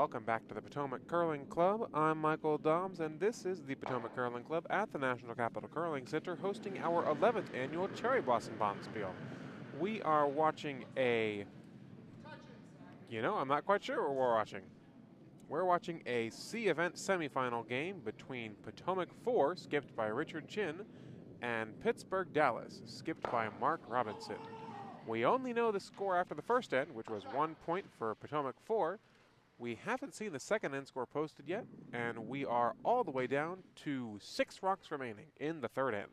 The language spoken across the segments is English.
welcome back to the Potomac Curling Club. I'm Michael Doms, and this is the Potomac Curling Club at the National Capital Curling Center hosting our 11th annual Cherry Blossom Bonspiel. We are watching I'm not quite sure what we're watching. We're watching a C event semifinal game between Potomac 4, skipped by Richard Chin, and Pittsburgh Dallas, skipped by Mark Robinson. We only know the score after the first end, which was 1 point for Potomac 4. We haven't seen the second end score posted yet, and we are all the way down to 6 rocks remaining in the third end.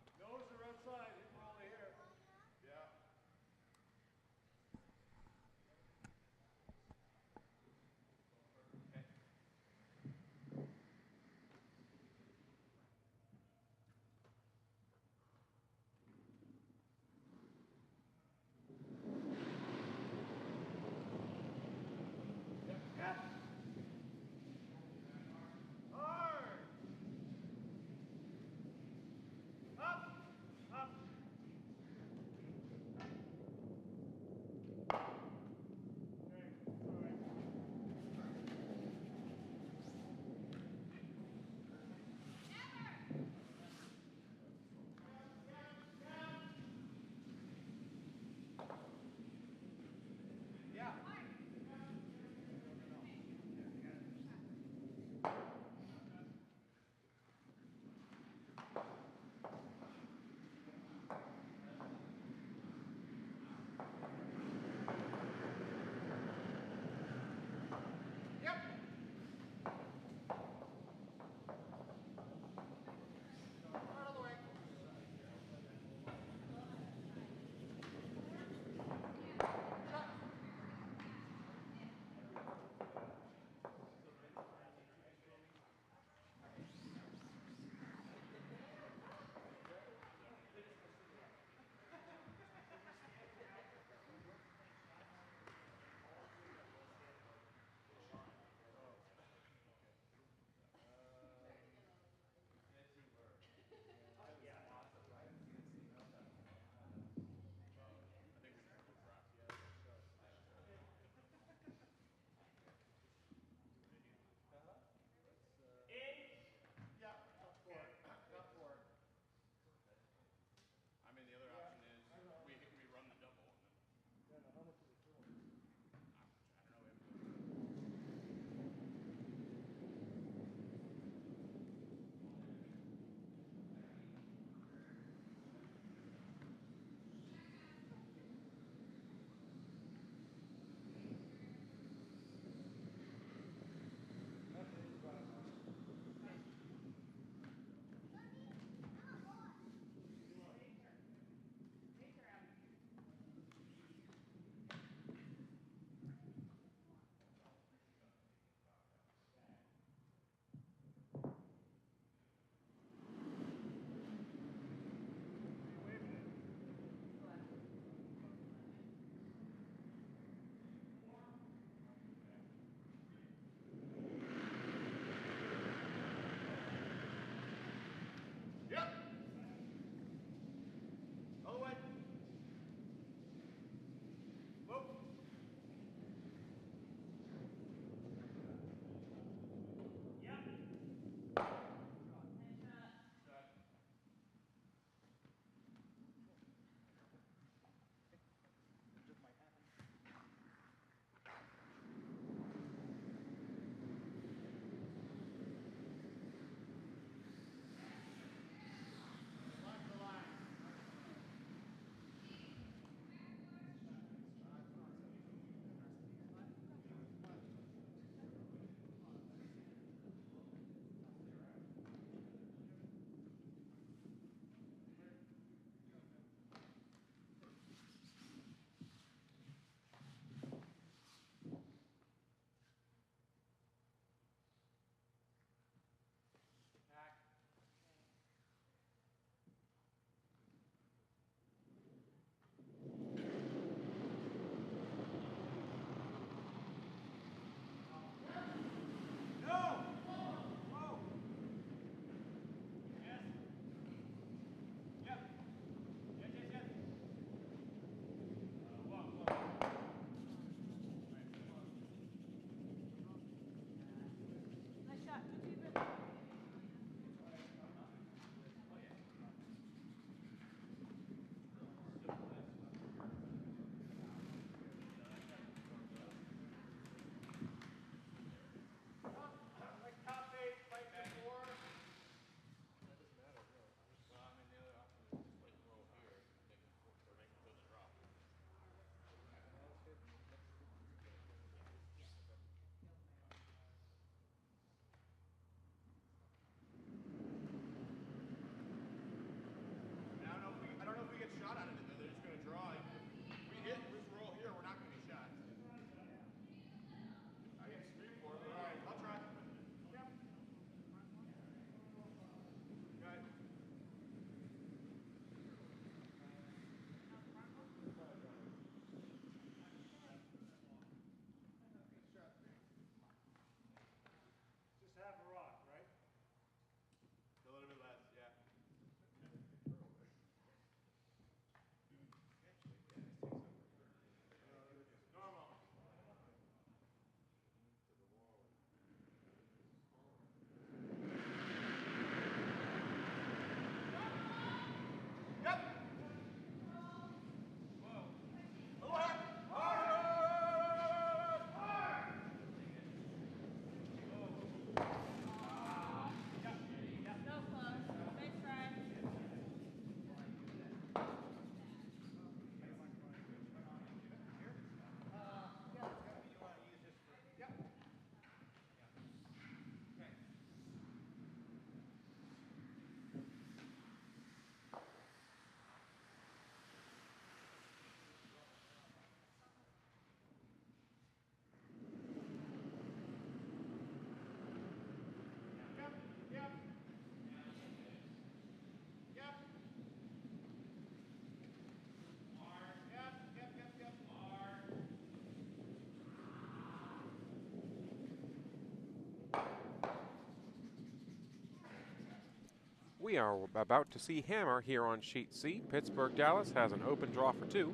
We are about to see hammer here on sheet C. Pittsburgh Dallas has an open draw for 2.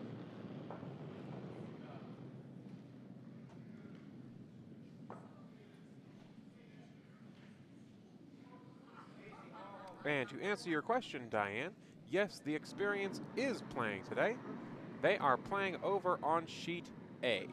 And to answer your question, Diane, yes, the Experience is playing today. They are playing over on sheet A.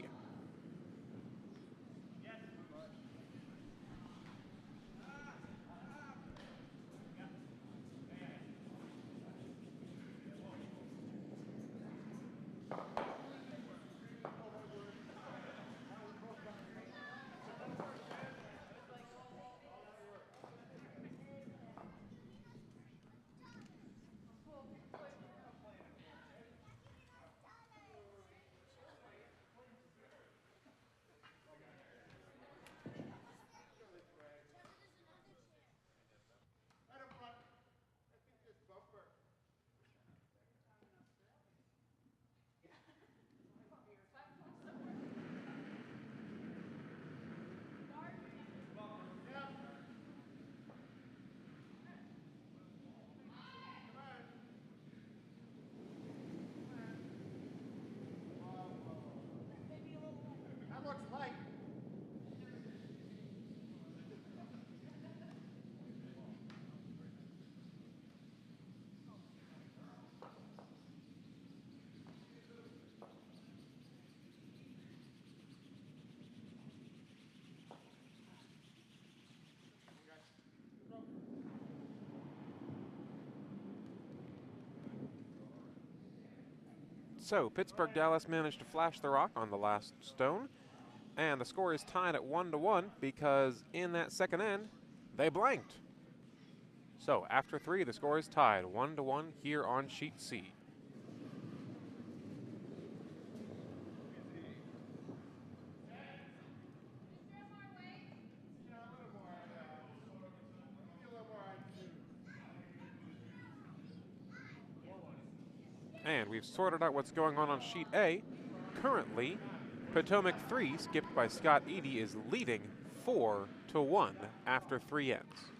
So, Pittsburgh Dallas managed to flash the rock on the last stone, and the score is tied at 1-1 because in that second end, they blanked. So, after 3, the score is tied 1-1 here on sheet C. And we've sorted out what's going on sheet A. Currently, Potomac 3, skipped by Scott Eady, is leading 4-1 after 3 ends.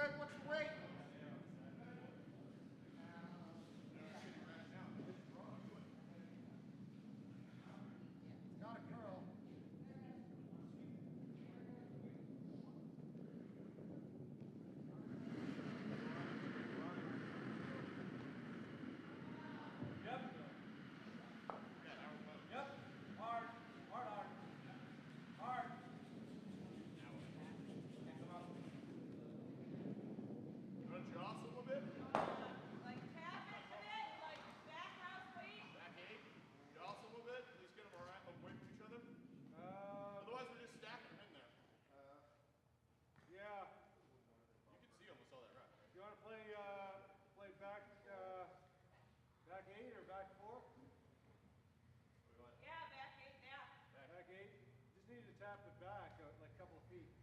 good. What's the weight? It's got a curl. Back 8 or back 4? Yeah, back 8 now. Back 8? Just need to tap it back like a couple of feet.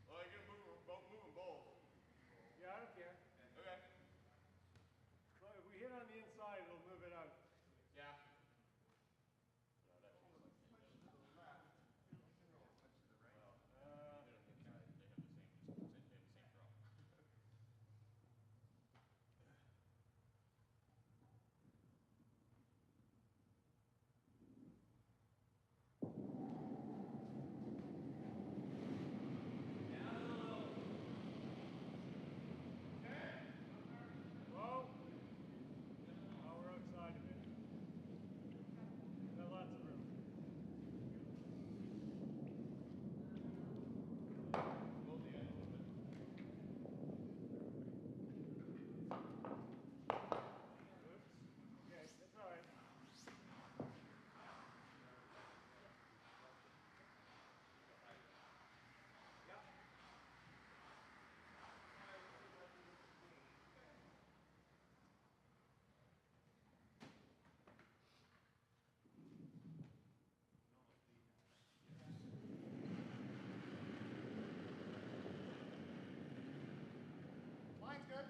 Well, you're going to move them both. Yeah, I don't care. Okay. Well, if we hit on the inside, it'll move it out. Yeah. Line's good.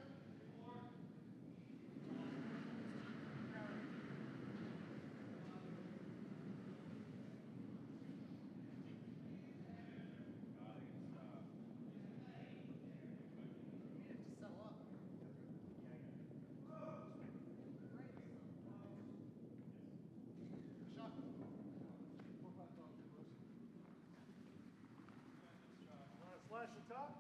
Slash the top?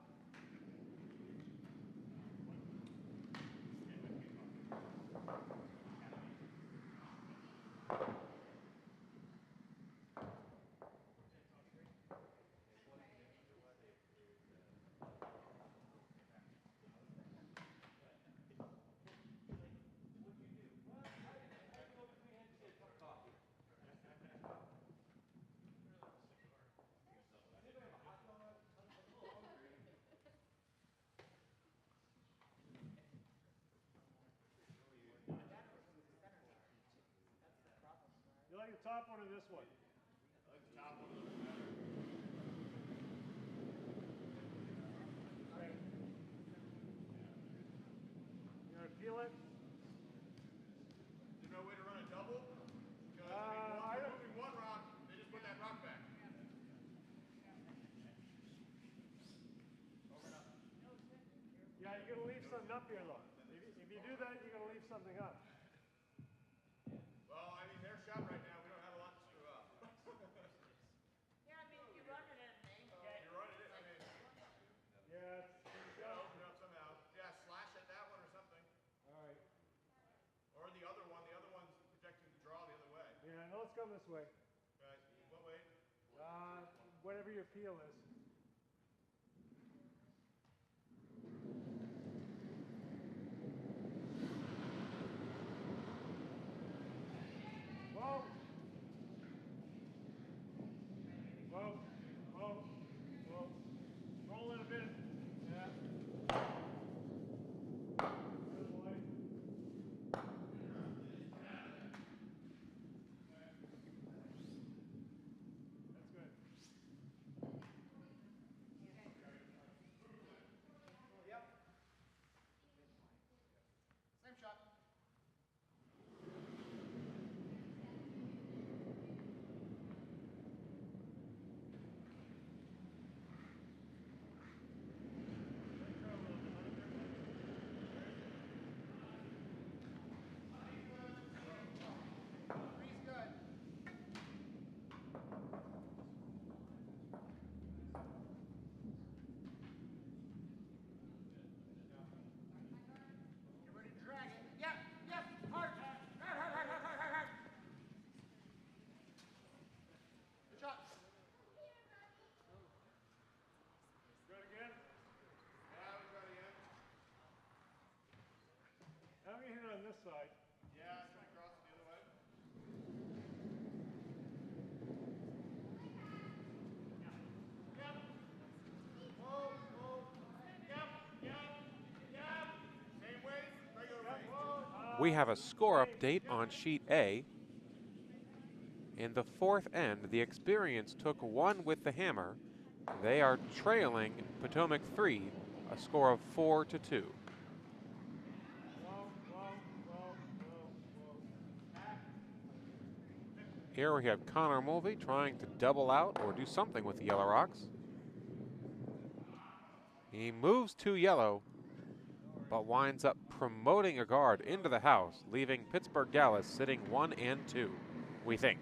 You like the top one or this one? I like the top one a little bit better. Okay. You want to feel it? There's no way to run a double? Because I don't. moving one rock, they just put that rock back. Yeah, you're going to leave something up here, though. If you do that, you're going to leave something up. Well, I mean, their shot right now, we don't have a lot to screw up. Yeah, I mean, if you run it at an angle. You're running it, I mean, Yeah, you gotta open it up somehow. Yeah, slash at that one or something. all right. Or the other one's projecting the draw the other way. Yeah, no, let's go this way. Okay, what way? Whatever your feel is. Whoa! Whoa! Whoa! Whoa! Roll it a bit. Yeah. Good boy. That's good. side. Yeah, it's going to cross the other way. Yep. Whoa, whoa. Yep, yep, yep. Same way, regular way. We have a score update on sheet A. In the fourth end, the Experience took one with the hammer. They are trailing Potomac 3, a score of 4-2. Whoa, whoa, whoa, whoa. Here we have Connor Mulvey trying to double out or do something with the Yellow Rocks. He moves to yellow, but winds up promoting a guard into the house, leaving Pittsburgh Dallas sitting 1 and 2, we think.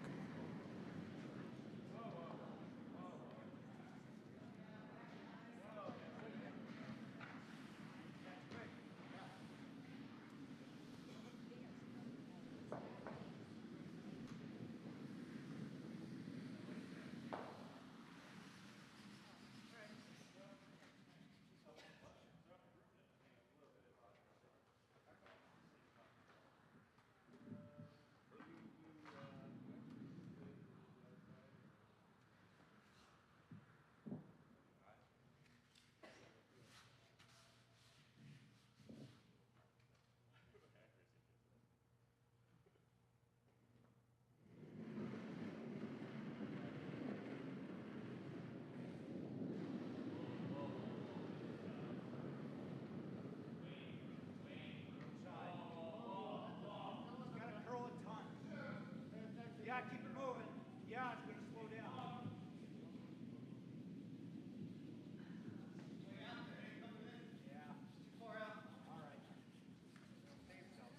Gotta curl a ton. Yeah, keep it moving. Yeah, it's gonna slow down. Yeah, too far out. All right. Save yourself.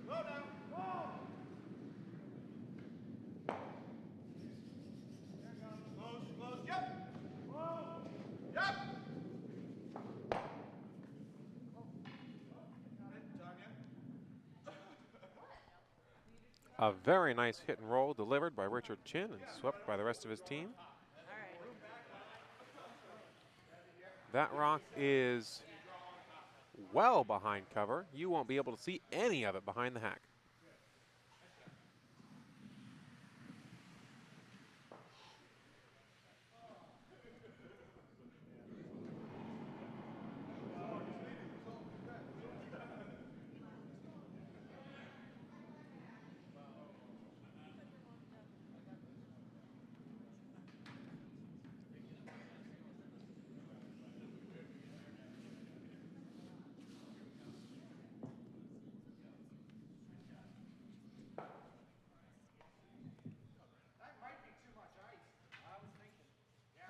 Slow down. Whoa. There it goes. Close, close. Yep. Whoa. Yep. Got it. Tanya. A very nice hit and roll delivered by Richard Chin and swept by the rest of his team. That rock is well behind cover. You won't be able to see any of it behind the hack. That might be too much ice. I was thinking. Yeah.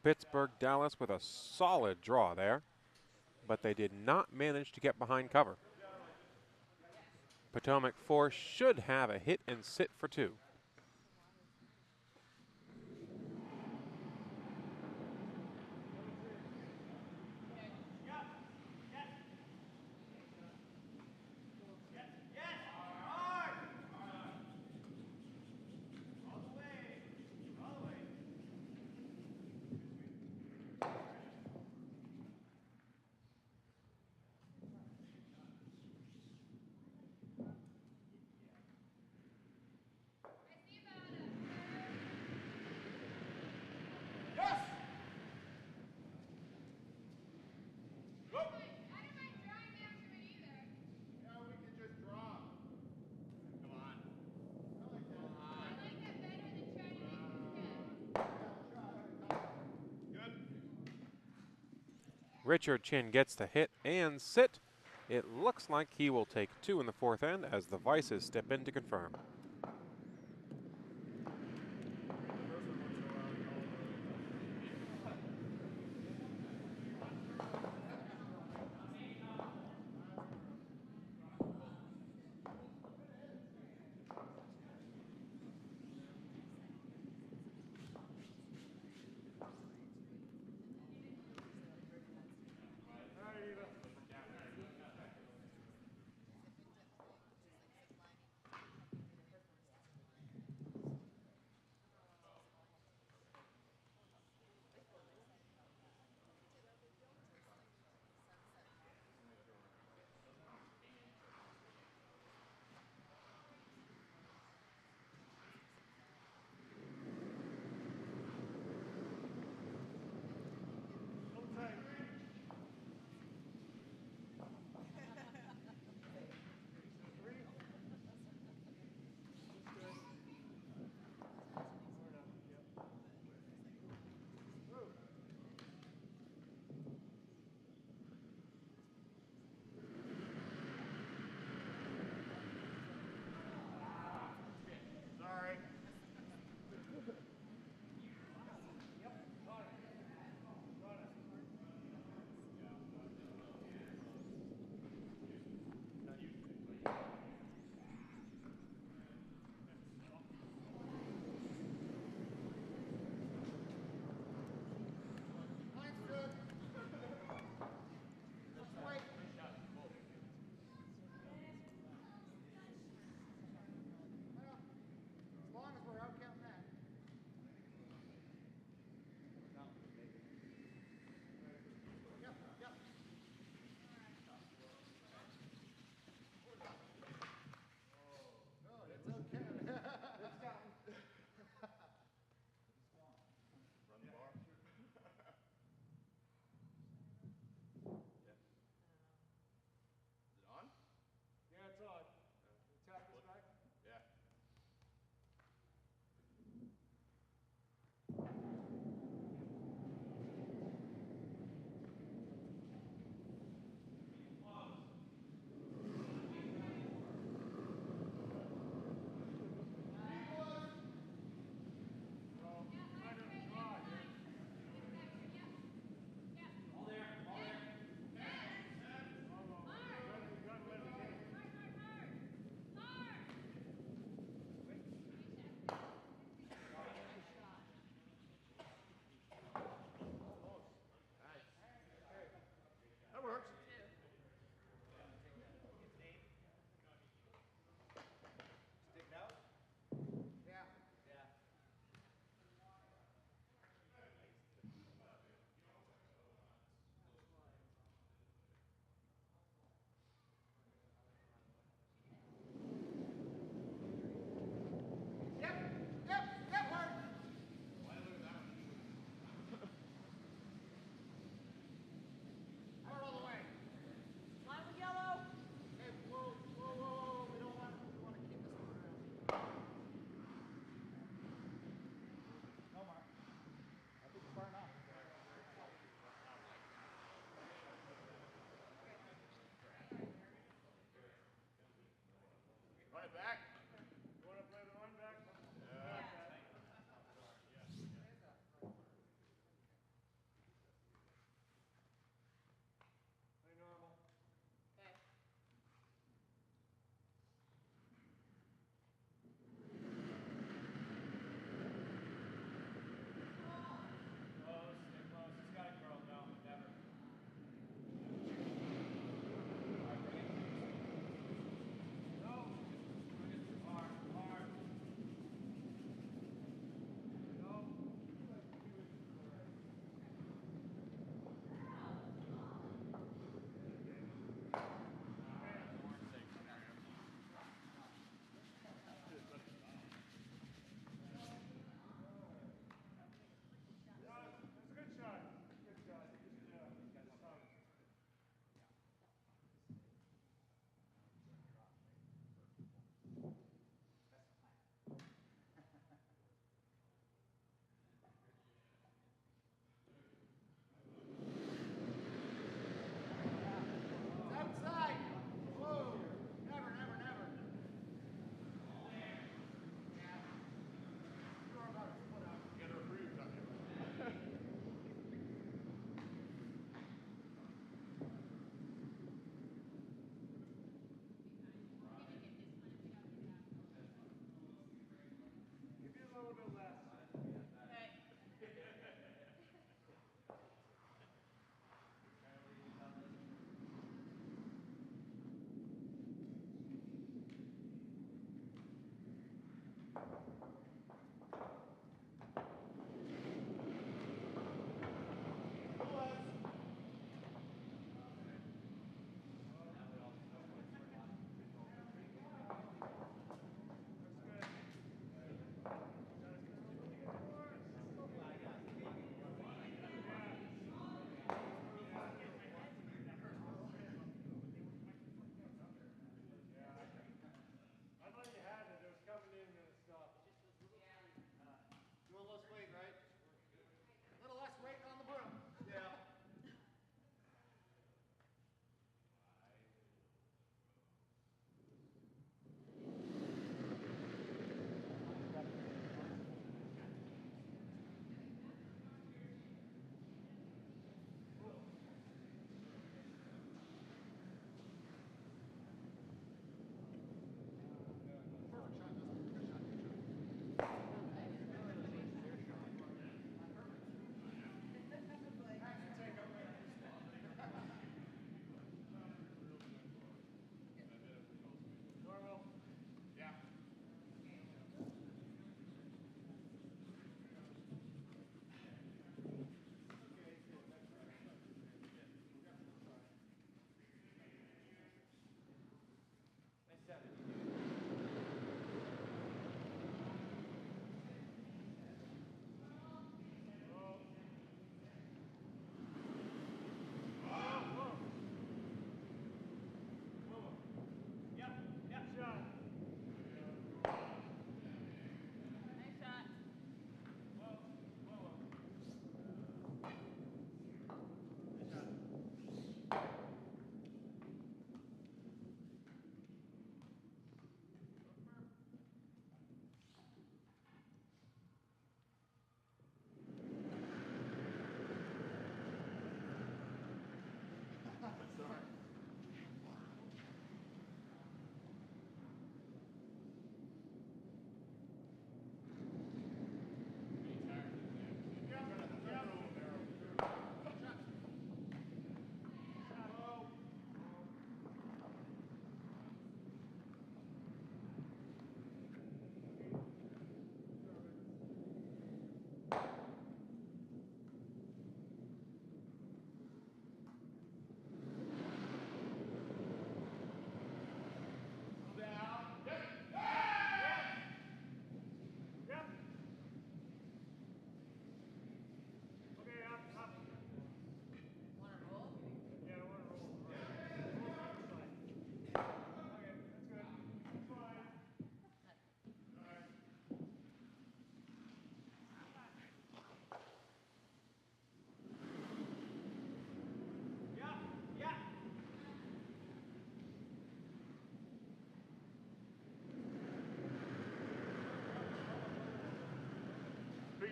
Pittsburgh Dallas with a solid draw there. but they did not manage to get behind cover. Potomac 4 should have a hit and sit for 2. Richard Chin gets the hit and sit. It looks like he will take 2 in the 4th end as the Vices step in to confirm.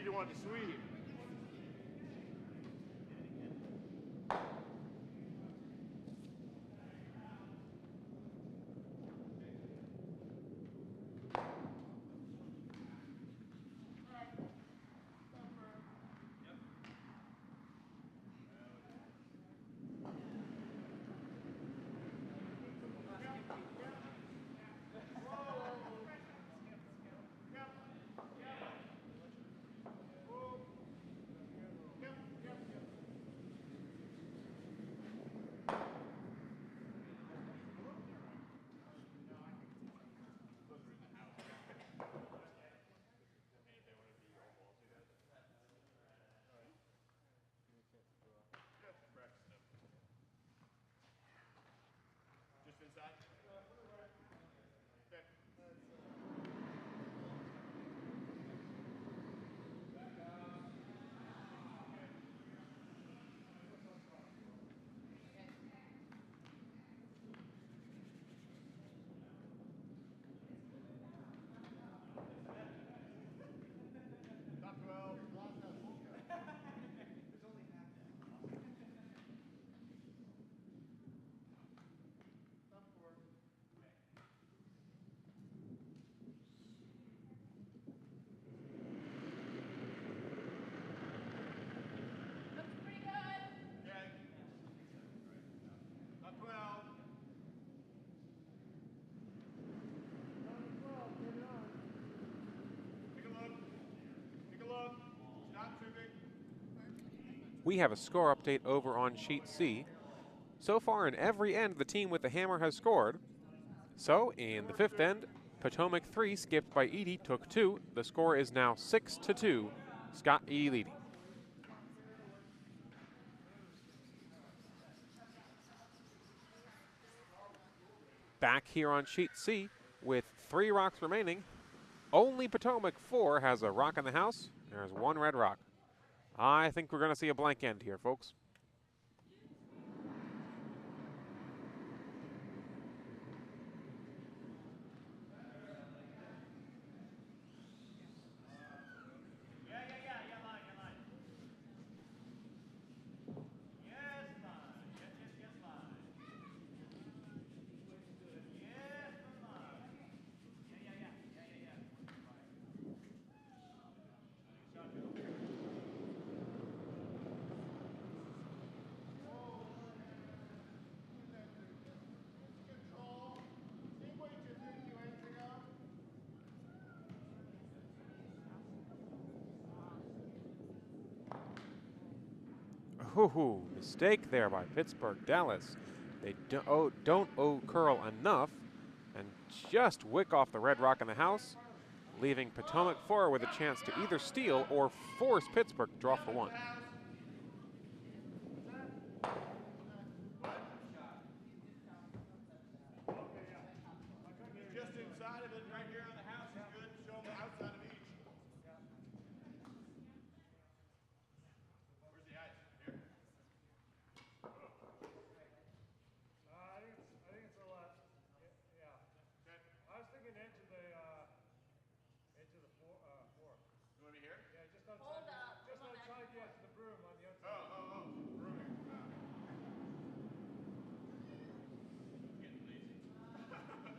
you don't want to sweep. Just inside? Okay. Top 12. Top 4. Looks pretty good. Okay. Top 12. Take a look. Take a look. Stop tripping. We have a score update over on sheet C. So far in every end, the team with the hammer has scored. So in the fifth end, Potomac 3, skipped by Edie, took 2. The score is now 6-2, Scott E. leading. Back here on sheet C, with 3 rocks remaining, only Potomac 4 has a rock in the house. There's 1 red rock. I think we're going to see a blank end here, folks. Ooh, mistake there by Pittsburgh. Dallas. They don't curl enough and just wick off the red rock in the house, leaving Potomac 4 with a chance to either steal or force Pittsburgh to draw for 1. Just inside of it, right here on the house is good. Show them the outside of each. Where's the ice? Here? I think it's a lot. Yeah. Okay. I was thinking edge of the four. You want me here? Yeah, just outside. Hold up. Just Hold on, outside the edge of the broom on the outside. Grooming. Getting lazy. Little tight.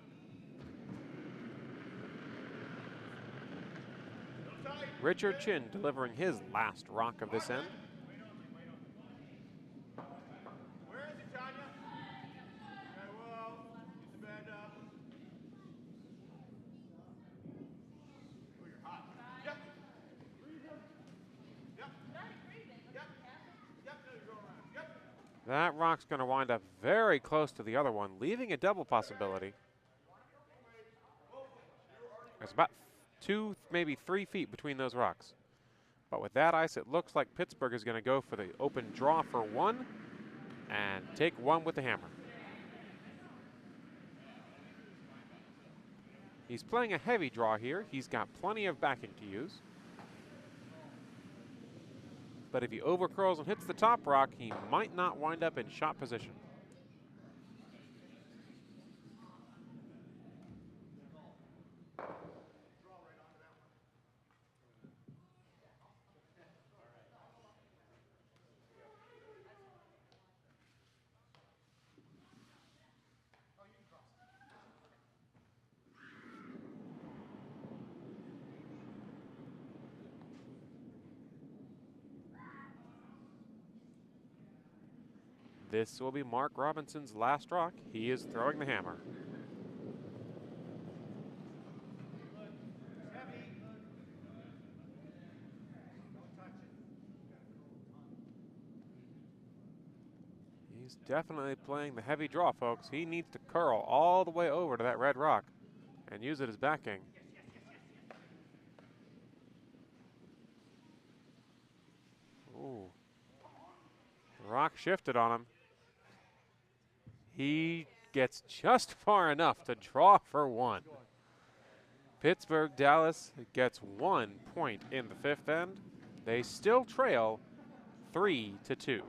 Richard Chin delivering his last rock of this end. Where is he, Tanya? Okay, well, get the bed up. Oh, you're hot. Yep. Yep. Yep. Yep. No, you're going around. Yep. That rock's going to wind up very close to the other one, leaving a double possibility. There's about 2, maybe 3 feet between those rocks. But with that ice, it looks like Pittsburgh is going to go for the open draw for 1 and take 1 with the hammer. He's playing a heavy draw here. He's got plenty of backing to use. But if he overcurls and hits the top rock, he might not wind up in shot position. This will be Mark Robinson's last rock. He is throwing the hammer. He's definitely playing the heavy draw, folks. He needs to curl all the way over to that red rock and use it as backing. Ooh. Rock shifted on him. He gets just far enough to draw for one. Pittsburgh Dallas gets 1 point in the fifth end. They still trail 3-2.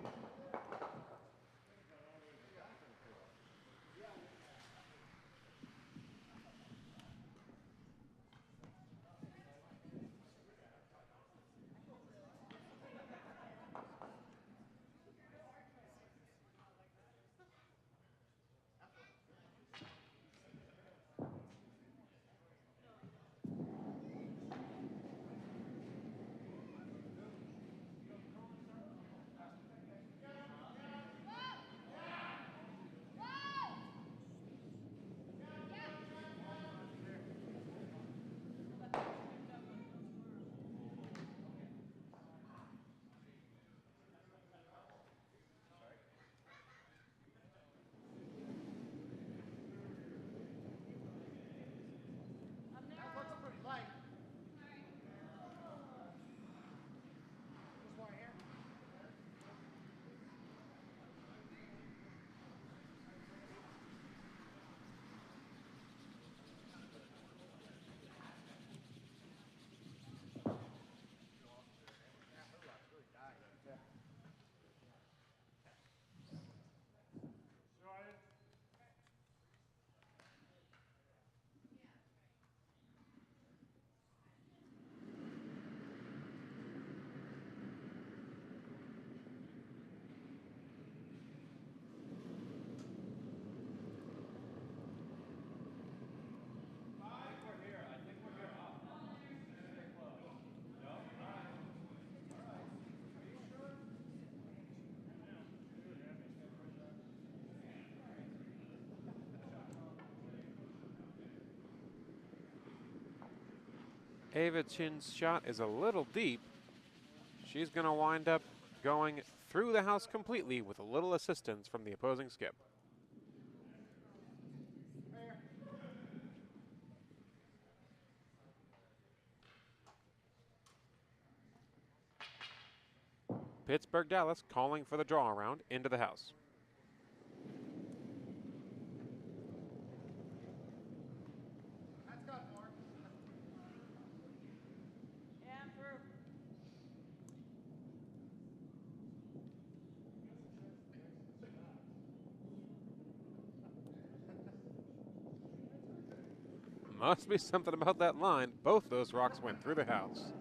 Ava Chin's shot is a little deep. She's going to wind up going through the house completely with a little assistance from the opposing skip. Pittsburgh Dallas calling for the draw around into the house. Must be something about that line. Both those rocks went through the house.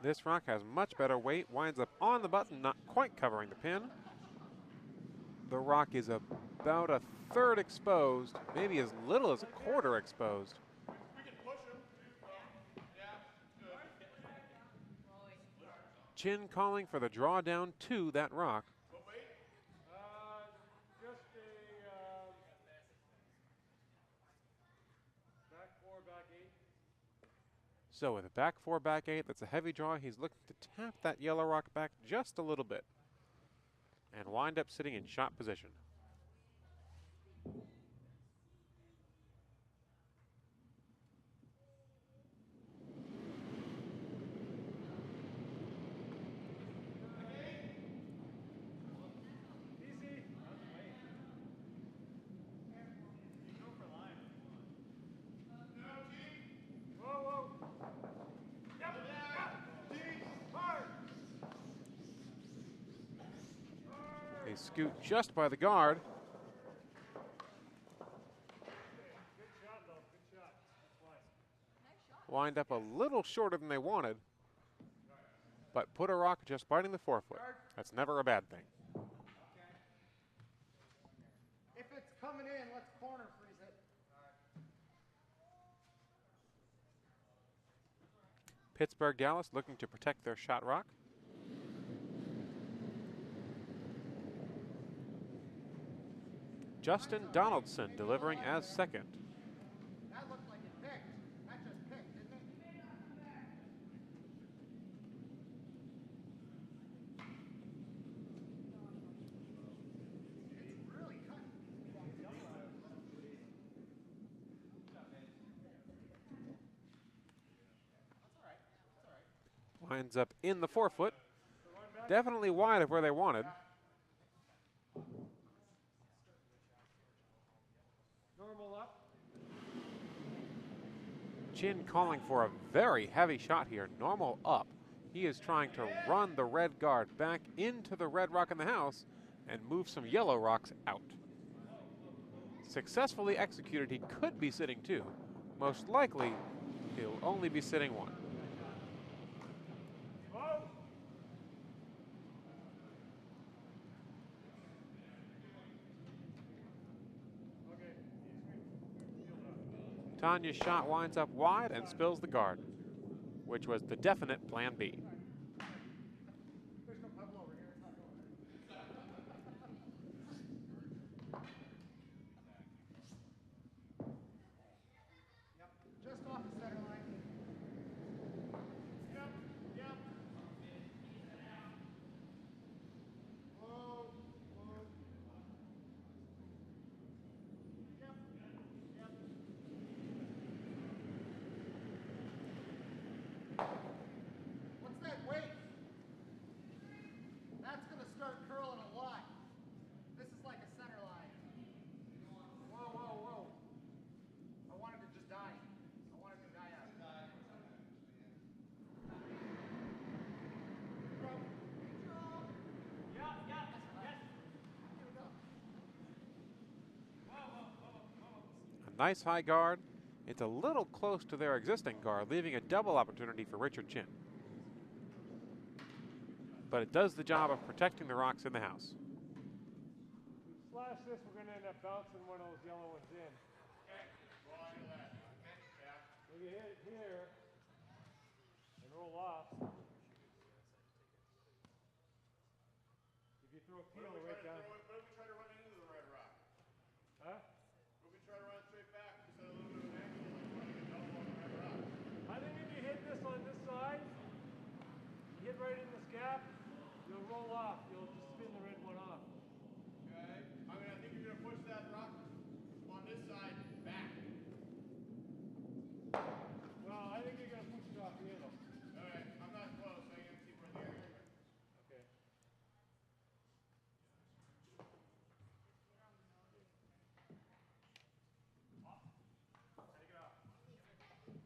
This rock has much better weight, winds up on the button, not quite covering the pin. The rock is about a third exposed, maybe as little as a quarter exposed. Chin calling for the drawdown to that rock. Just a back 4, back 8. So with a back 4, back 8, that's a heavy draw. He's looking to tap that yellow rock back just a little bit and wind up sitting in shot position. Easy. Whoa, whoa. Yep. Hard. They scoot just by the guard. Good shot, though. Good shot. Good play. Wind up a little shorter than they wanted, but put a rock just biting the forefoot. That's never a bad thing. If it's coming in, let's corner freeze it. Pittsburgh, Dallas looking to protect their shot rock. Justin Donaldson delivering as second. That looked like it picked. That just picked, didn't it? It's really cutting. Winds up in the forefoot. Definitely wide of where they wanted. Normal up. Chin calling for a very heavy shot here. Normal up. He is trying to run the red guard back into the red rock in the house and move some yellow rocks out. Successfully executed, he could be sitting 2. Most likely, he'll only be sitting 1. Whoa. Okay. Tanya's shot winds up wide and spills the guard, which was the definite plan B. There's no pebble over here. It's not going. Yep, just off the center line. Yep, yep. Whoa, whoa. Yep, yep. What's that weight? That's going to start curling a lot. This is like a center line. Whoa, whoa, whoa. I wanted to just die. I wanted to die out. A nice high guard. It's a little close to their existing guard, leaving a double opportunity for Richard Chin. But it does the job of protecting the rocks in the house. Slash this, we're going to end up bouncing one of those yellow ones in. Go on to that. Yeah. So you hit it here and roll off. If you throw a peel right down. What if we try to run into the red rock? Huh? What if we try to run straight back instead of a little bit of an angle, like running a double on the red rock? I think if you hit this on this side, you hit right in this gap, you'll roll off. You'll just spin the red one off. Okay. I mean, I think you're going to push that rock on this side back. Well, I think you're going to push it off here, though. All right. I'm not close. I can see where the air is. Okay.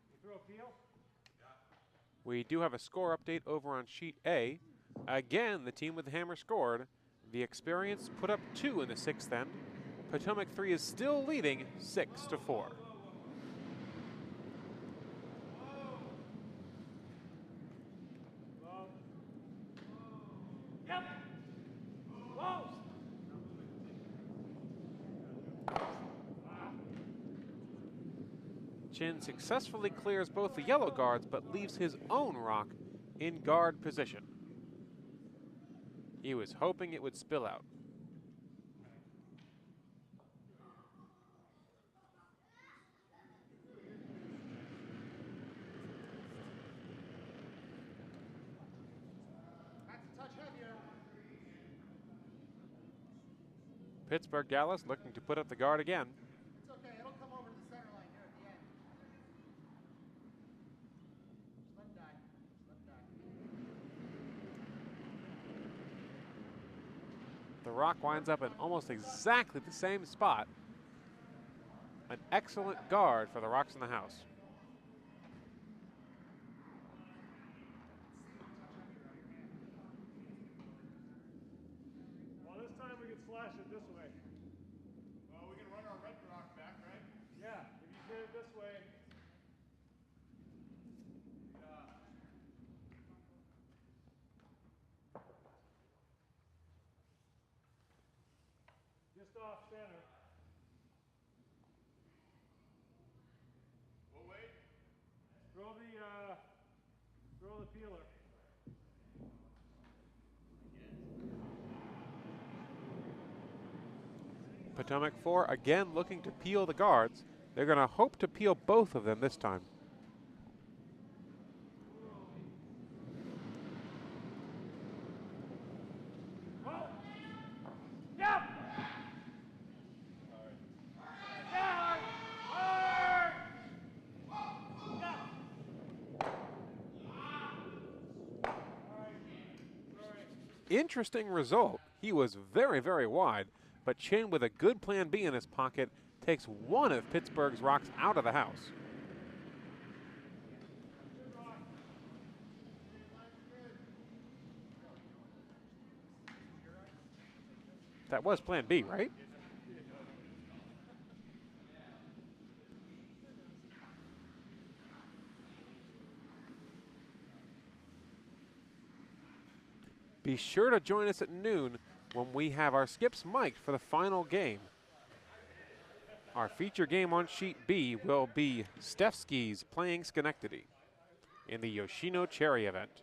You throw a peel? We do have a score update over on sheet A. Again, the team with the hammer scored. The Experience put up 2 in the 6th end. Potomac 3 is still leading 6-4. Well. Yep. Whoa. Chin successfully clears both the yellow guards, but leaves his own rock in guard position. He was hoping it would spill out. That's a touch heavier. Pittsburgh Dallas looking to put up the guard again. It's okay. It'll come over to the center line here at the end. Just let it die. Just let it die. The rock winds up in almost exactly the same spot. An excellent guard for the Rocks in the house. Well, this time we can slash it this way. Well, we can run our red rock back, right? Yeah, if you hit it this way. Just off center. We'll wait. Throw the peeler. Potomac 4 again looking to peel the guards. They're going to hope to peel both of them this time. Oh! Yep! Yeah! Hard! Yeah! Interesting result. He was very, very wide, but Chin, with a good plan B in his pocket, takes one of Pittsburgh's rocks out of the house. That was plan B, right? Be sure to join us at noon when we have our skips mic'd for the final game. Our feature game on sheet B will be Stefski's playing Schenectady in the Yoshino Cherry event.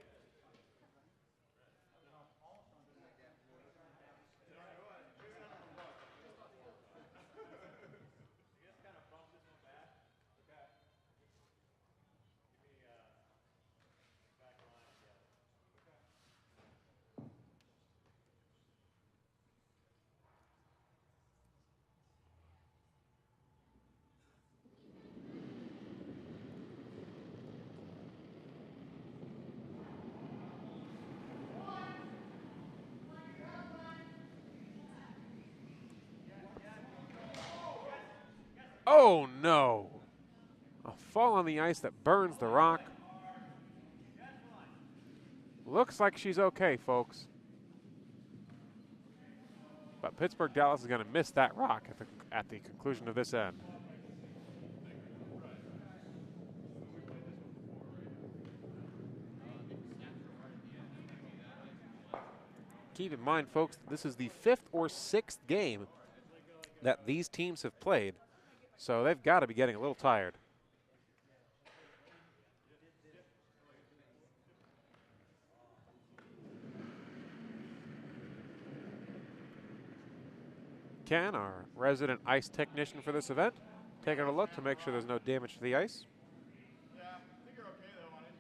Oh no! A fall on the ice that burns the rock. Looks like she's okay, folks. But Pittsburgh Dallas is going to miss that rock at the conclusion of this end. Keep in mind, folks, this is the 5th or 6th game that these teams have played, so they've got to be getting a little tired. Ken, our resident ice technician for this event, taking a look to make sure there's no damage to the ice. Yeah, I think you're okay though on it.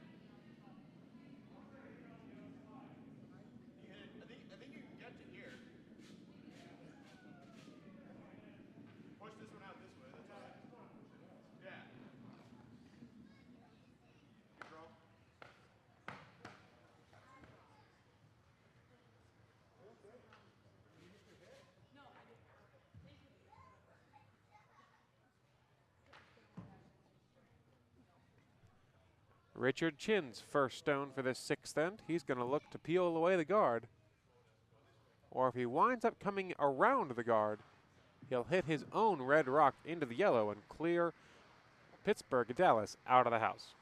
You hit it. I think you can get to here. Push this one out this way. That's all right. Yeah. Control. Richard Chin's first stone for this 6th end. He's going to look to peel away the guard. Or if he winds up coming around the guard, he'll hit his own red rock into the yellow and clear Pittsburgh Dallas out of the house.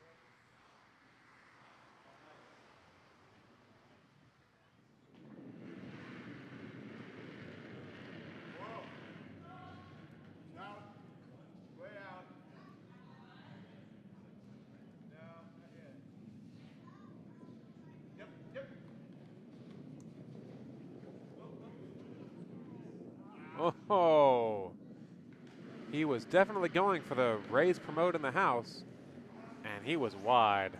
Whoa. Out. Way out. No, not yet. Yep, yep. Oh, he was definitely going for the Rays promote in the house, and he was wide.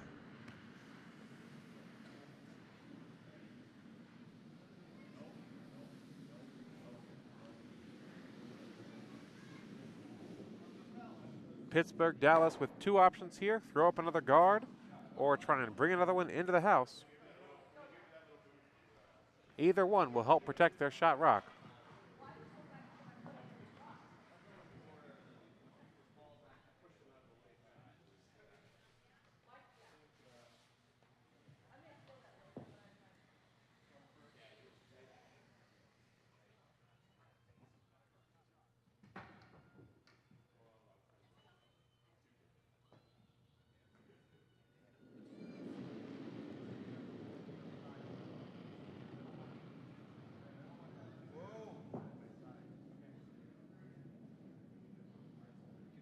Pittsburgh, Dallas with two options here. Throw up another guard or try and bring another one into the house. Either one will help protect their shot rock.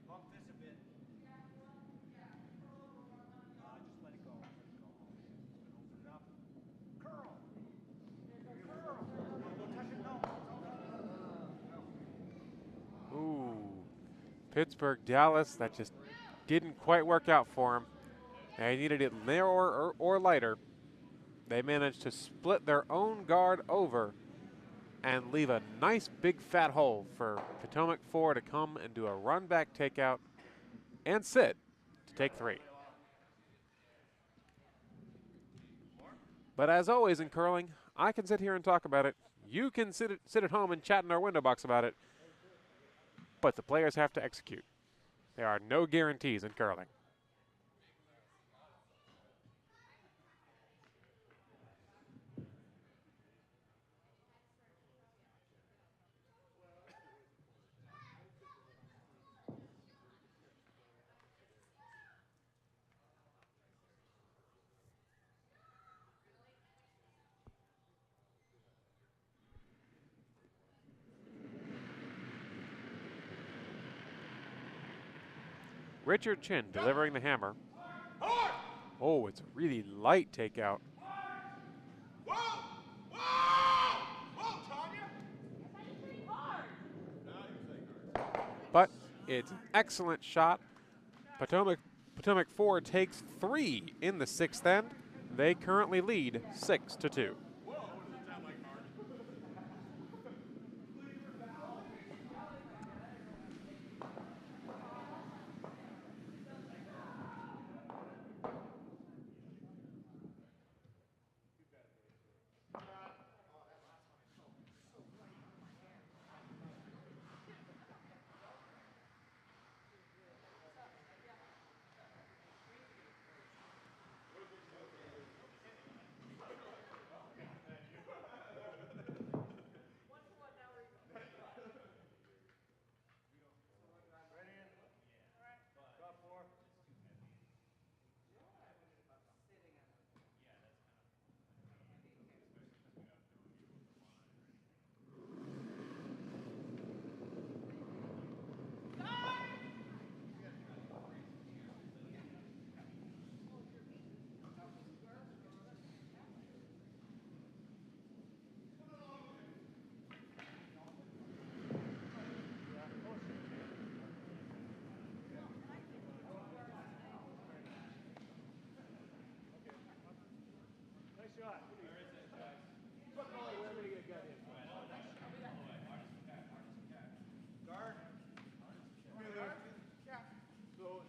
Bump this a bit. Just let it go. Let it go. Open it up. Curl. Curl. Don't touch it. No. No. Ooh. Pittsburgh, Dallas, that just didn't quite work out for him. They needed it narrower or lighter. They managed to split their own guard over and leave a nice big fat hole for Potomac 4 to come and do a run back takeout and sit to take 3. But as always in curling, I can sit here and talk about it. You can sit at home and chat in our window box about it. But the players have to execute. There are no guarantees in curling. Richard Chin delivering the hammer. Oh, it's a really light takeout. Whoa! Whoa! Whoa, Tanya! But it's an excellent shot. Potomac 4 takes 3 in the 6th end. They currently lead 6-2. Nice shot. Guard. Yeah. So,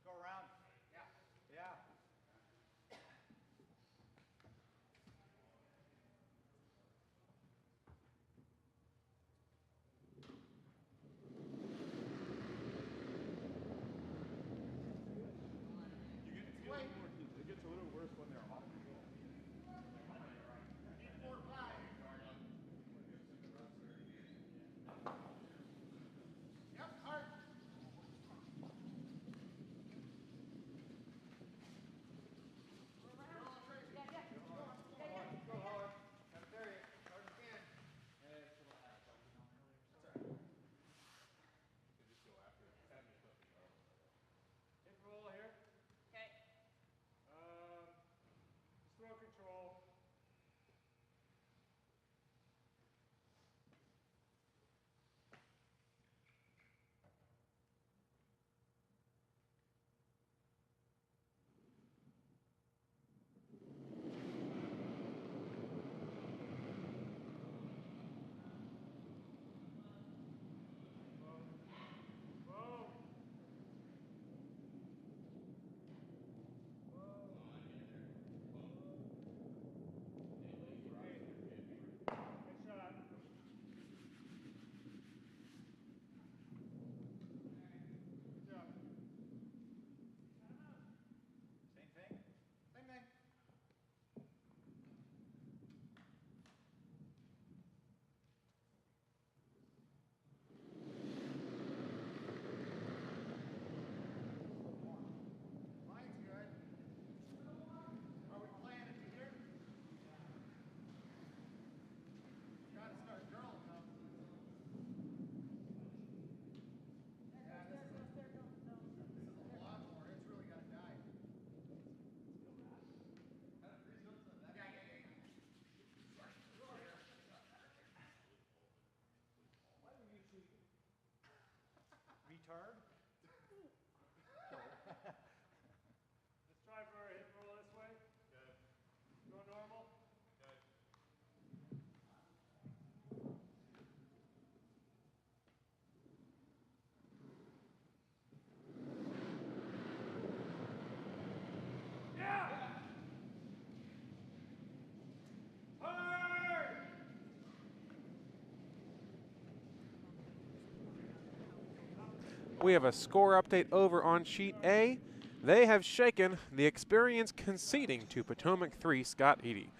Go around. Yeah. Yeah. It gets a little worse when they're off the goal. Need 4 or 5. Yep, hard. Hit roll here. Okay. Just throw control. Whoa. Good shot. Good job. Same thing? Same thing. Line's good. Are we playing a meter? Gotta start drilling though. Yeah, this is a lot more. It's really gotta die. Retard? Let's try for a hit roll this way. Good. Go normal. Good. Yeah! Hard! We have a score update over on sheet A. They have shaken the Experience conceding to Potomac 3 Scott Eady.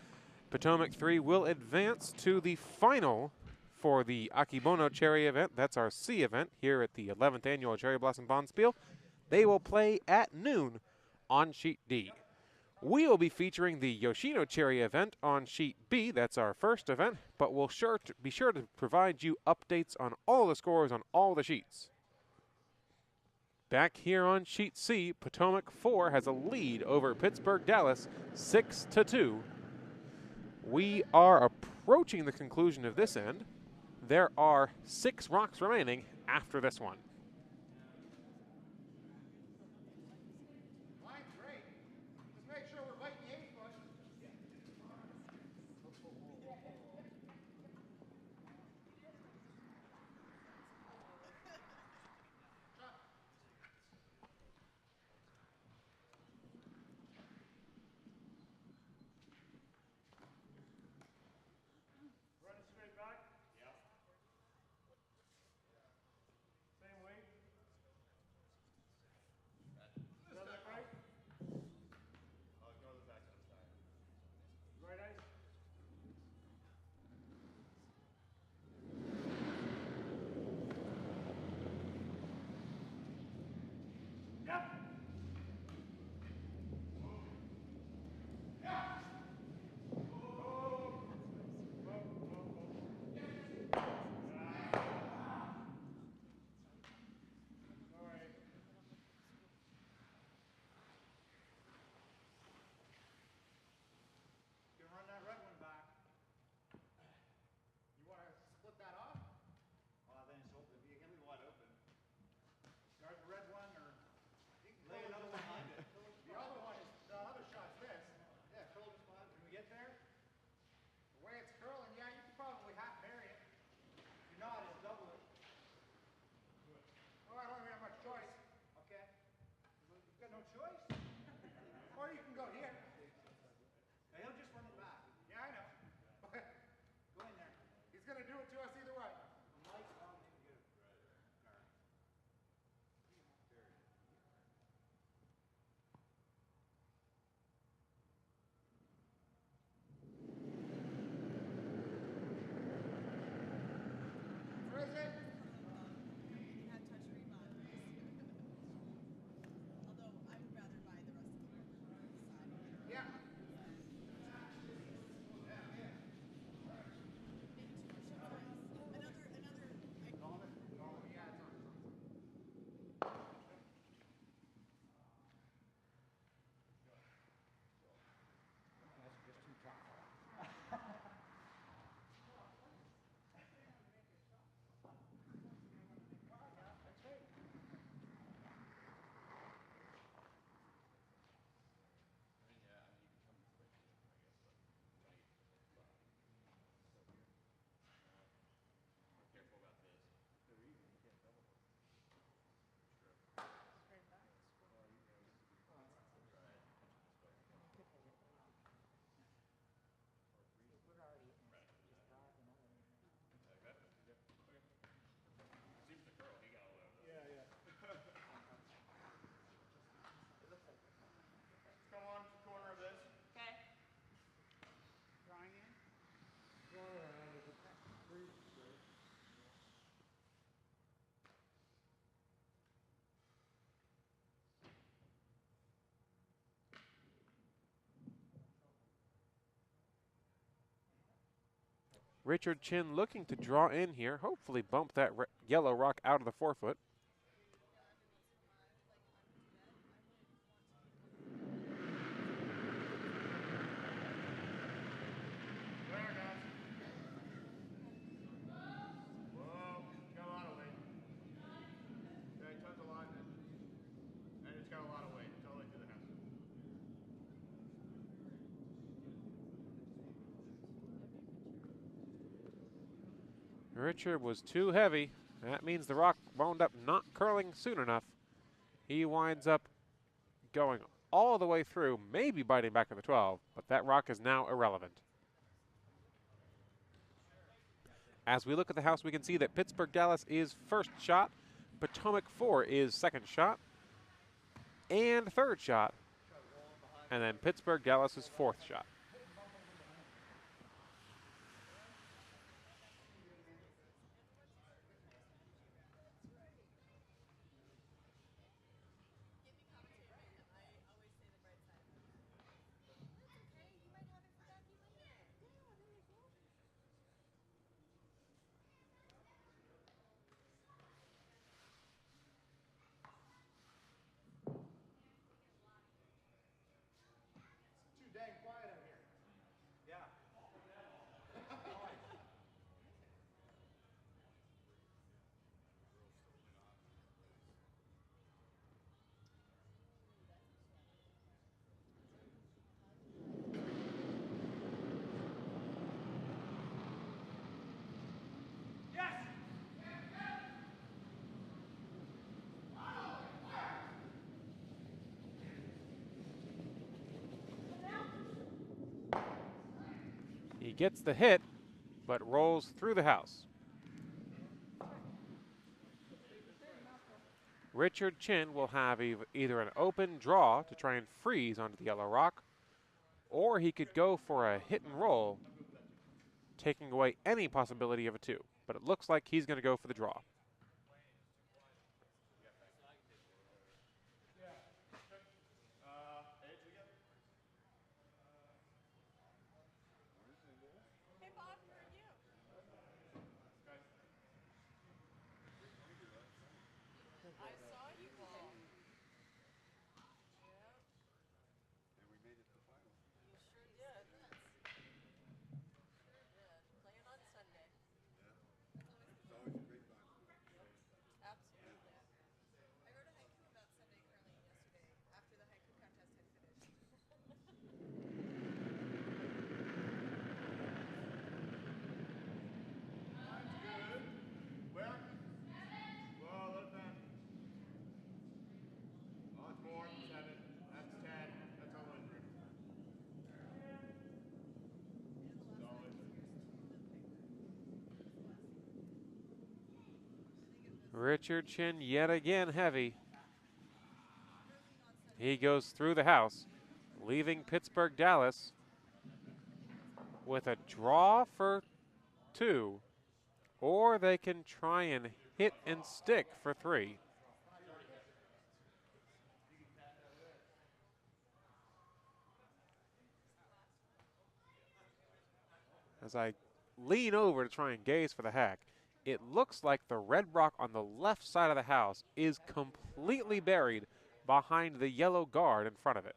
Potomac 3 will advance to the final for the Akibono Cherry event. That's our C event here at the 11th annual Cherry Blossom Bonspiel. They will play at noon on sheet D. We will be featuring the Yoshino Cherry event on sheet B. That's our first event, but we'll be sure to provide you updates on all the scores on all the sheets. Back here on sheet C, Potomac 4 has a lead over Pittsburgh Dallas 6-2. We are approaching the conclusion of this end. There are 6 rocks remaining after this one. Line's great. Just make sure we're lighting the 8-foot. Run it straight back. Yeah. Same weight. Does that right? Ignore the fact that I'm tired. Right ice. Yep. All right. You can run that red one back. You want to split that off? Then it's open. It can be wide open. Start the red one, or Lay another one behind it. the other one is the other shot's this. Yeah, curl just behind Can we get there? The way it's curling, yeah, you could probably half bury it. If you're not, it's double it. Oh, I don't even have much choice. Okay. You've got no choice. Or you can go here. Now he'll just run it back. Yeah, I know. But Go in there. he's going to do it to us either way. Mike, I don't think you get it. All right. Where is it? Had touchscreen monitors. Although I would rather buy the rest of the side. Yeah. That's just too tough. Careful about this. Seems to curl. He got all over that. Yeah, yeah. Come on, corner of this. Okay. Drawing in. Going around is a free straight. Richard Chin looking to draw in here, hopefully bump that yellow rock out of the 4-foot. There, guys. Whoa, got a lot of weight. Okay, tons of line. And it's got a lot of weight. It's all the way through the house. Richard was too heavy. That means the rock wound up not curling soon enough. He winds up going all the way through, maybe biting back at the 12, but that rock is now irrelevant. As we look at the house, we can see that Pittsburgh Dallas is first shot, Potomac 4 is second shot, and third shot, and then Pittsburgh Dallas is fourth shot. Too dang quiet out here. gets the hit, but rolls through the house. Richard Chin will have either an open draw to try and freeze onto the yellow rock, or he could go for a hit and roll, taking away any possibility of a 2. But it looks like he's going to go for the draw. Hey, Bob, where are you? I saw you all. Yeah. You sure did. Sure did. Playing on Sunday. Absolutely. I wrote a haiku about Sunday curling yesterday after the haiku contest had finished. Where? Whoa, let it bend. Oh, it's more. 7. That's 10. That's all in. Solid. Richard Chin yet again heavy. He goes through the house, leaving Pittsburgh Dallas with a draw for 2, or they can try and hit and stick for 3. As I lean over to try and gaze for the hack, it looks like the red rock on the left side of the house is completely buried behind the yellow guard in front of it.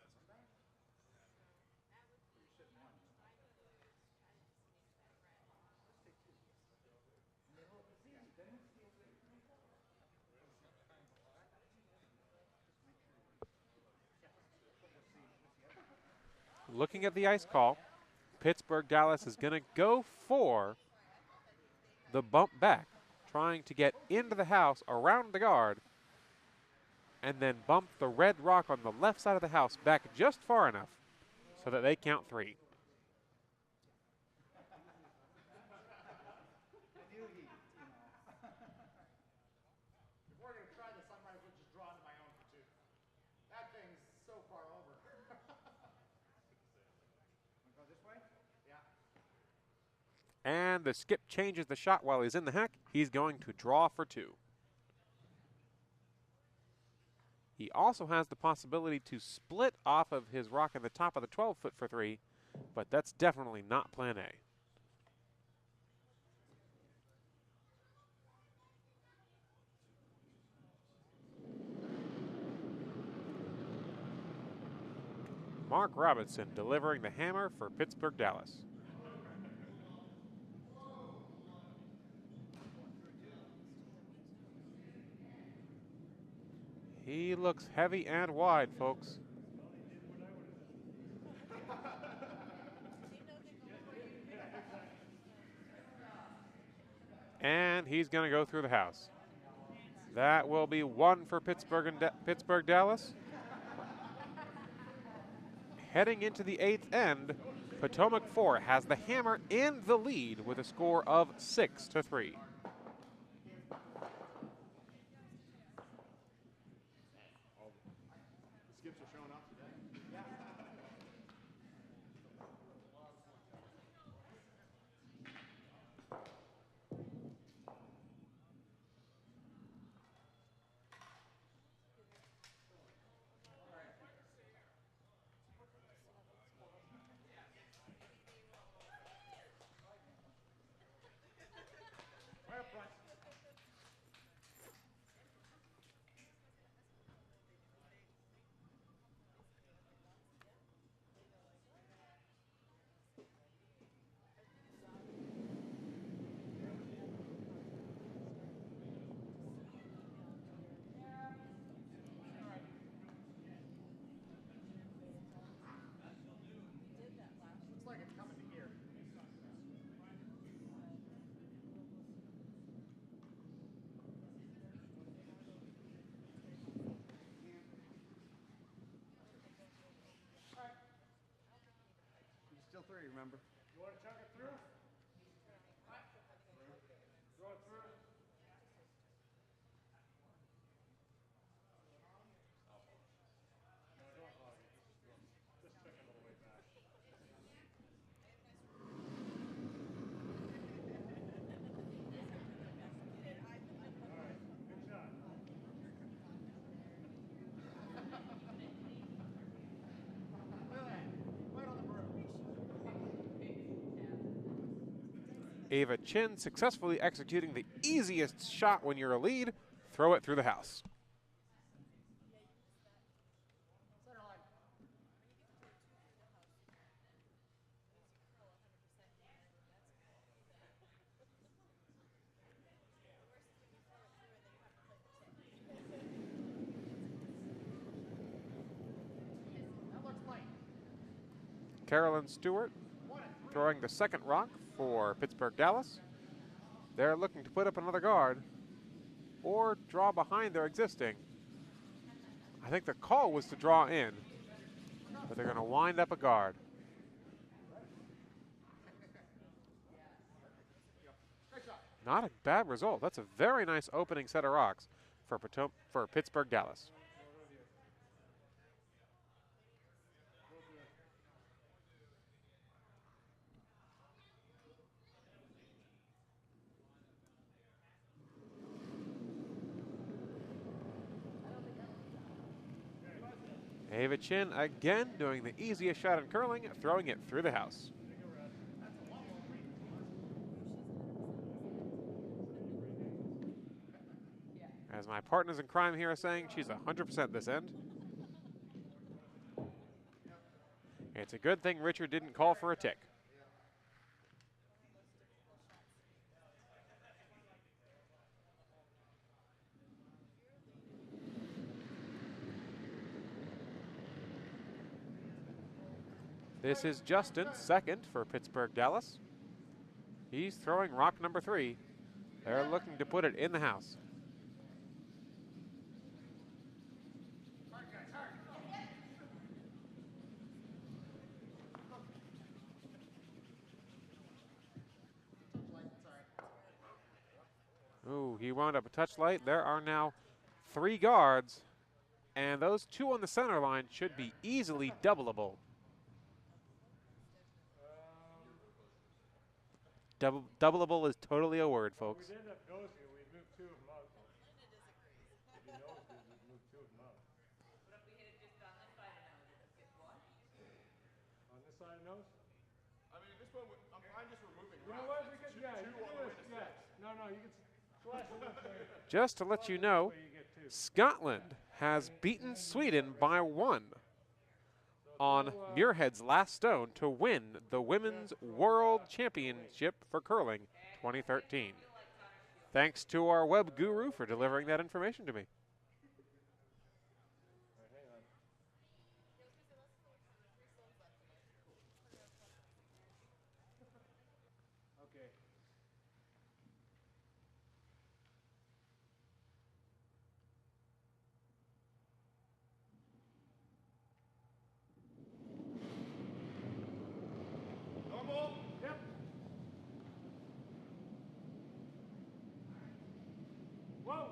Looking at the ice call, Pittsburgh Dallas is going to go for the bump back, trying to get into the house around the guard, and then bump the red rock on the left side of the house back just far enough so that they count 3. If we're going to try this, I might as well just draw into my own for 2. That thing's so far over. Want to go this way? Yeah. And the skip changes the shot while he's in the hack. He's going to draw for 2. He also has the possibility to split off of his rock in the top of the 12-foot for 3, but that's definitely not plan A. Mark Robinson delivering the hammer for Pittsburgh Dallas. He looks heavy and wide, folks. And he's going to go through the house. That will be 1 for Pittsburgh Dallas. Heading into the 8th end, Potomac 4 has the hammer and the lead with a score of 6-3. Skips are showing up today. Right up front. Looks like it's coming to here. Still 3, remember? want to chuck it through? Throw it through. No, don't hog it. Just chuck it all the way back. All right, good shot. Look at that. Right on the broom. Ava Chin successfully executing the easiest shot when you're a lead. Throw it through the house. Center line. That looks light. Carolyn Stewart throwing the second rock for Pittsburgh Dallas. They're looking to put up another guard or draw behind their existing. I think the call was to draw in, but they're going to wind up a guard. Not a bad result. That's a very nice opening set of rocks for Pittsburgh Dallas. Ava Chin again doing the easiest shot in curling, throwing it through the house. As my partners in crime here are saying, she's 100% this end. It's a good thing Richard didn't call for a tick. This is Justin, second for Pittsburgh Dallas. He's throwing rock number 3. They're looking to put it in the house. Ooh, he wound up a touch light. There are now 3 guards, and those 2 on the center line should be easily doubleable. Doubleable is totally a word, folks. We did have nosy. We moved 2 of them out. If you noticed, we moved 2 of them out. What if we hit it just on this side of nose? Does it get blocked? On this side of nose? I mean, this one, I'm fine just removing You know rocks. what? We It's could, yeah, you two can on do the way this. to Yeah. six. No, you can slash it this way. Just to let you know, This way you get 2. Scotland has beaten Sweden by 1 on Muirhead's last stone to win the Women's World Championship for Curling 2013. Thanks to our web guru for delivering that information to me. All right, hang on. Okay. Normal? Yep. Whoa.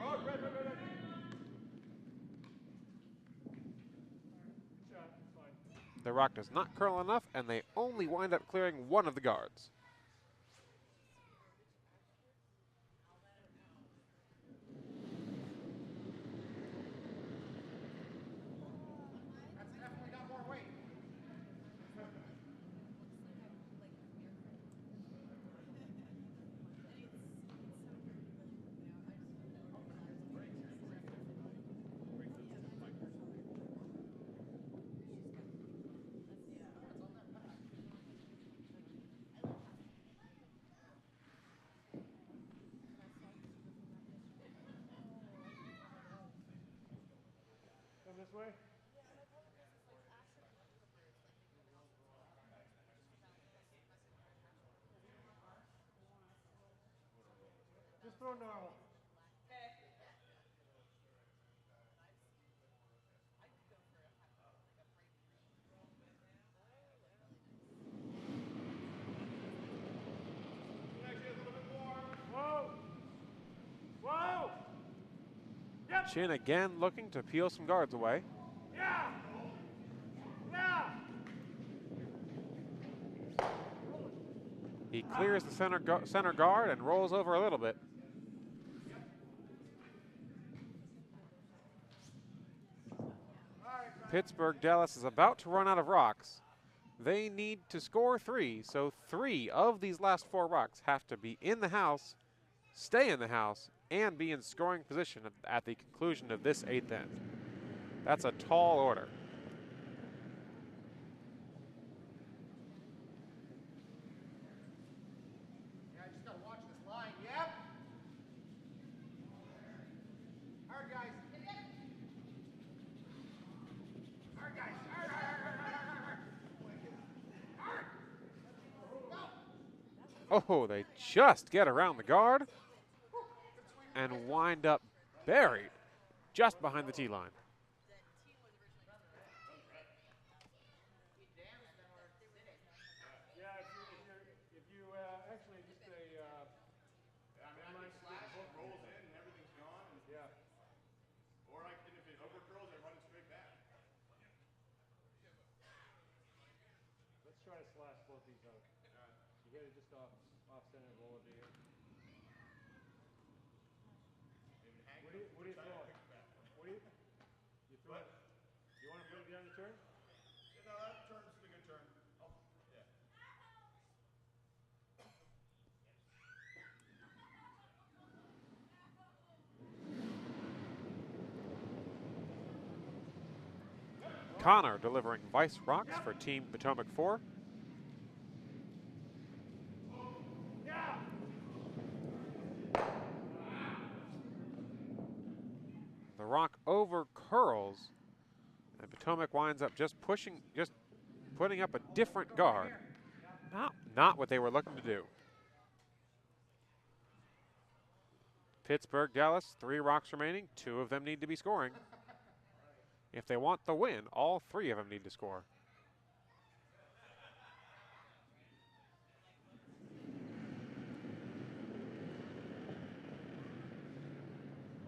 Oh, red. Good shot. Fine. The rock does not curl enough, and they only wind up clearing 1 of the guards. That's definitely got more weight. Come this way. Just throw normal. Chin again looking to peel some guards away. Yeah! Yeah! He clears the center guard and rolls over a little bit. Pittsburgh Dallas is about to run out of rocks. They need to score 3, so 3 of these last 4 rocks have to be in the house, stay in the house, and be in scoring position at the conclusion of this 8th end. That's a tall order. Yeah, I just gotta watch this line. Yep. Hard, guys. Hard, guys. Hard, hard, hard, hard, hard, hard. Hard. Go. Oh, they just get around the guard and wind up buried just behind the tee line. Yeah, if you actually just I mean, I can slash, it rolls in, and everything's gone. And, yeah. or I can, if it over curls, I run it straight back. Let's try to slash both these out. You get it just off center and roll it to here. What are you throwing? What are you? You throw it? You want to put it behind the turn? Yeah, no, that turn's a good turn. Oh, yeah. Connor delivering vice rocks for Team Potomac 4. Yeah! The rock over curls, and Potomac winds up just putting up a different guard. Not what they were looking to do. Pittsburgh, Dallas, 3 rocks remaining. 2 of them need to be scoring. If they want the win, all 3 of them need to score.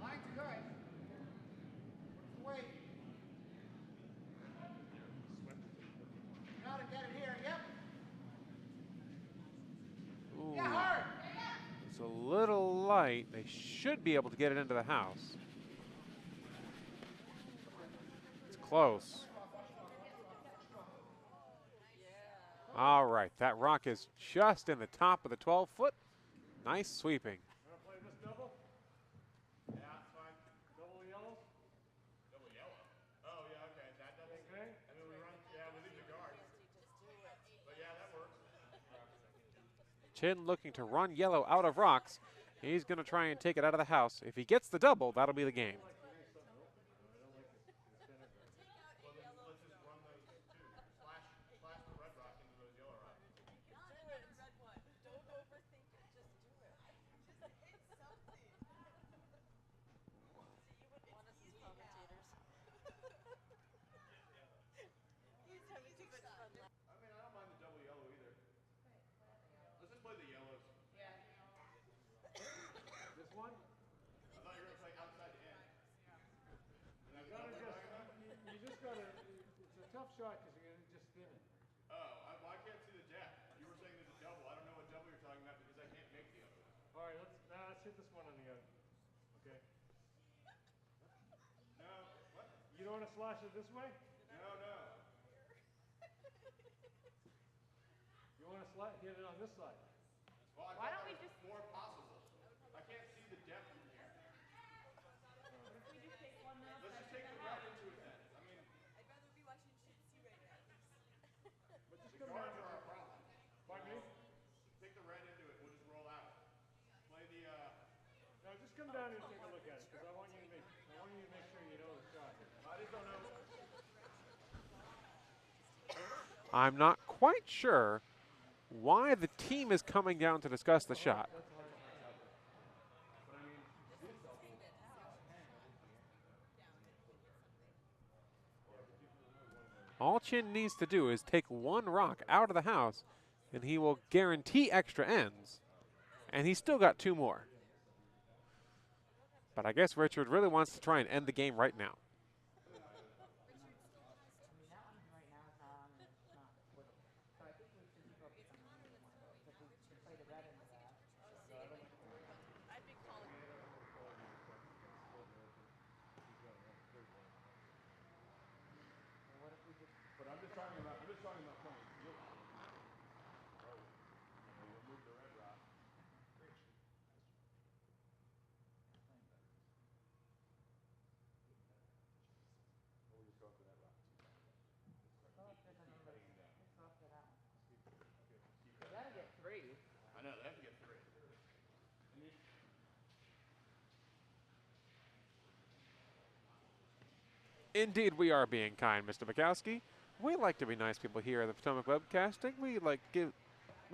Line's good. Wait. Gotta get it here. Yep. Ooh, Yeah, hard. it's a little light. They should be able to get it into the house. It's close. All right, that rock is just in the top of the 12-foot. Nice sweeping. Want to play this double? Yeah, it's fine. Double yellow? Double yellow. Oh, yeah, okay. That double. Okay. And then we run, yeah, we leave the guard. But yeah, that works. Chin looking to run yellow out of rocks. He's going to try and take it out of the house. If he gets the double, that'll be the game. Well, let's just run those two. Slash the red rock into those yellow rocks. Don't overthink it. Just do it. Just hit something. See, you would want us as commentators. He's having too much fun. I mean, I don't mind the double yellow either. Let's just play the yellows. This one? I thought you were going to play outside the end. And You gotta you just gotta, it's a tough shot because you're gonna just spin it. Oh, well, I can't see the depth. You were saying there's a double. I don't know what double you're talking about because I can't make the other one. All right, let's hit this one on the out. Okay. No, what? You don't want to slash it this way? No, no. You want to hit it on this side? Well, Why don't we just more possible? I can't see the depth from here. we just take one now? Let's just take the red into it then. I mean, I'd rather be watching Chitsy right now. But just the come down guards to are our problem. Pardon me? Take the red into it. We'll just roll out. Play the, No, just come down here and take a look at it because I want you to make sure you know the shot. I just don't know. I'm not quite sure why the team is coming down to discuss the shot. That's hard. But I mean, All Chin needs to do is take 1 rock out of the house, and he will guarantee extra ends. And he's still got 2 more. But I guess Richard really wants to try and end the game right now. I'd be calling. But I'm just talking about playing. You'll move the red rock. Or we just go up to that rock. I know, they have to get 3. Indeed, we are being kind, Mr. Bukowski. We like to be nice people here at the Potomac Webcasting. We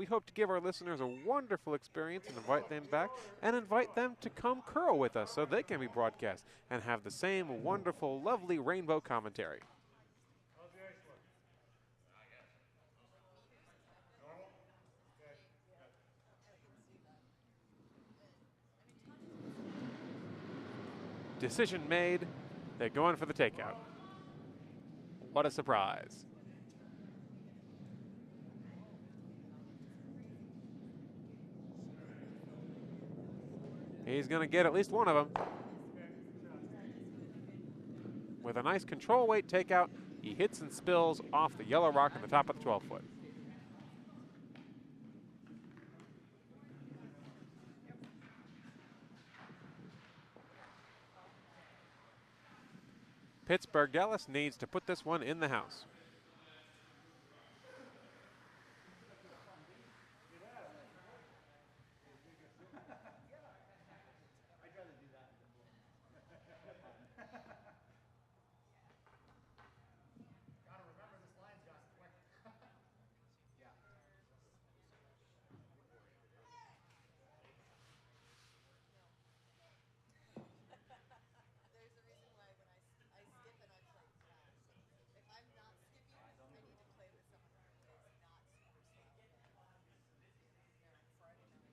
hope to give our listeners a wonderful experience and invite them back and invite them to come curl with us so they can be broadcast and have the same wonderful, lovely rainbow commentary. How's the ice look? Normal? Okay. Decision made. They're going for the takeout. What a surprise. He's going to get at least one of them. With a nice control weight takeout, he hits and spills off the yellow rock at the top of the 12-foot. Pittsburgh Dallas needs to put this one in the house. Gotta remember this line's got quick. There's a reason why when I skip and I play fast. If I'm not skipping, I need to play with someone who is not super slow. Friday night.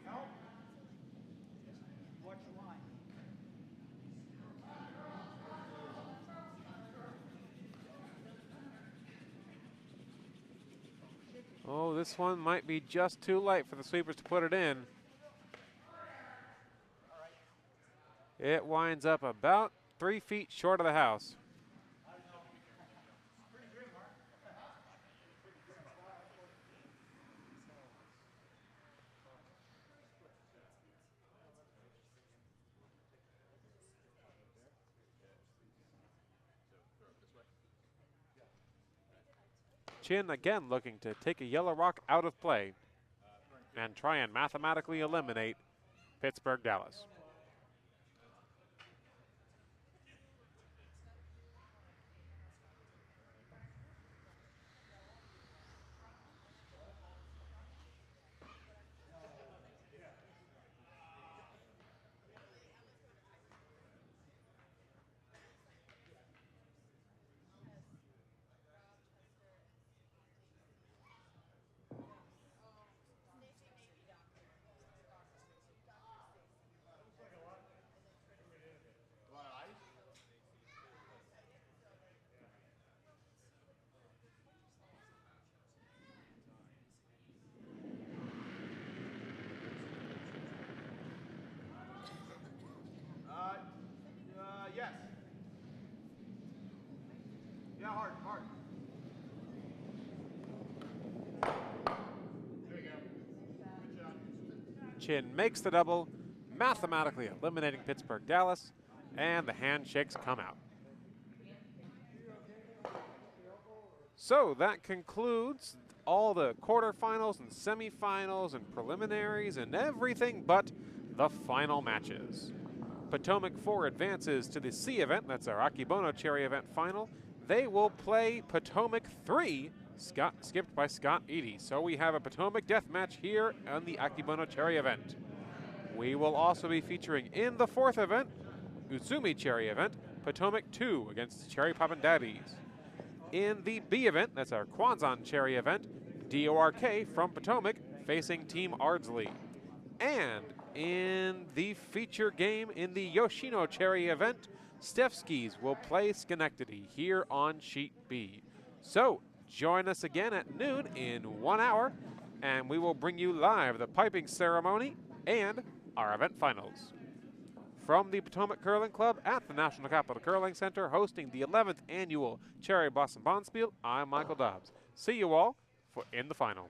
Help. Watch the line. Oh, this one might be just too light for the sweepers to put it in. It winds up about 3 feet short of the house. Chin again looking to take a yellow rock out of play and try and mathematically eliminate Pittsburgh Dallas. A lot of ice? Yes. Yeah, hard. There you go. Good job. Chin makes the double, mathematically eliminating Pittsburgh Dallas, and the handshakes come out. So that concludes all the quarterfinals and semifinals and preliminaries and everything but the final matches. Potomac 4 advances to the C event, that's our Akibono Cherry event final. They will play Potomac 3, skipped by Scott Eady. So we have a Potomac death match here on the Akibono Cherry event. We will also be featuring in the 4th event, Uzumi Cherry event, Potomac 2 against the Cherry Poppin' Daddies. In the B event, that's our Kwanzaa Cherry event, DORK from Potomac facing Team Ardsley. And in the feature game in the Yoshino Cherry event, Stefskis will play Schenectady here on Sheet B. So join us again at noon in 1 hour, and we will bring you live the piping ceremony and our event finals. From the Potomac Curling Club at the National Capital Curling Center, hosting the 11th annual Cherry Blossom Bonspiel, I'm Michael Dobbs. See you all in the final.